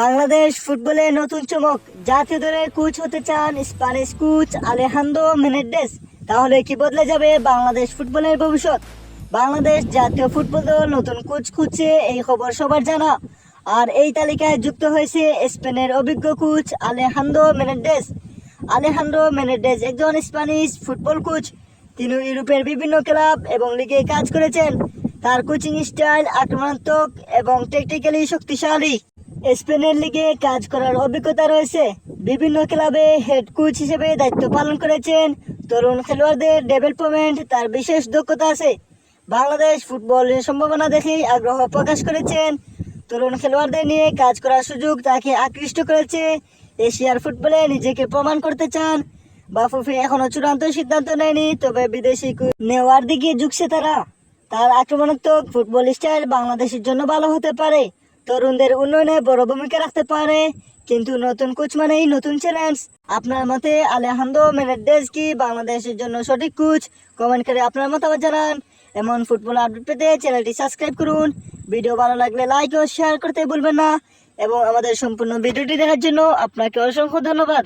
বাংলাদেশ ফুটবলে নতুন চমক। জাতীয় দলের কোচ হতে চান স্প্যানিশ কোচ আলেহান্দ্রো মেনেন্ডেস। তাহলে কি বদলে যাবে বাংলাদেশ ফুটবলের ভবিষ্যৎ? বাংলাদেশ জাতীয় ফুটবল দল নতুন কোচ খুঁজছে, এই খবর সবার জানা। আর এই তালিকায় যুক্ত হয়েছে স্পেনের অভিজ্ঞ কোচ আলেহান্দ্রো মেনেন্ডেস। আলেহান্দ্রো মেনেন্ডেস একজন স্প্যানিশ ফুটবল কোচ। তিনি ইউরোপের বিভিন্ন ক্লাব এবং লিগে কাজ করেছেন। তার কোচিং স্টাইল আক্রমণাত্মক এবং টেকনিক্যালি শক্তিশালী। স্পেনের লিগে কাজ করার অভিজ্ঞতা রয়েছে। বিভিন্ন ক্লাবে হেড কোচ হিসেবে দায়িত্ব পালন করেছেন। তরুণ খেলোয়াড়দের ডেভেলপমেন্ট তার বিশেষ দক্ষতা আছে। বাংলাদেশ ফুটবলের সম্ভাবনা দেখেই আগ্রহ প্রকাশ করেছেন। তরুণ খেলোয়াড়দের নিয়ে কাজ করার সুযোগ তাকে আকৃষ্ট করেছে। এশিয়ার ফুটবলে নিজেকে প্রমাণ করতে চান। বাফুফে এখনো চূড়ান্ত সিদ্ধান্ত নেয়নি, তবে বিদেশি কোচ নেওয়ার দিকে ঝুঁকছে তারা। তার আক্রমণাত্মক ফুটবল স্টাইল বাংলাদেশের জন্য ভালো হতে পারে, তরুণদের উন্নয়নে বড় ভূমিকা রাখতে পারে। কিন্তু নতুন কোচ মানেই নতুন চ্যালেঞ্জ। আপনার মতে আলেহান্দ্রো মেনেন্ডেস কি বাংলাদেশের জন্য সঠিক কোচ? কমেন্ট করে আপনার মতামত জানান। এমন ফুটবল আপডেট পেতে চ্যানেলটি সাবস্ক্রাইব করুন। ভিডিও ভালো লাগলে লাইক ও শেয়ার করতে ভুলবেন না। এবং আমাদের সম্পূর্ণ ভিডিওটি দেখার জন্য আপনাকে অসংখ্য ধন্যবাদ।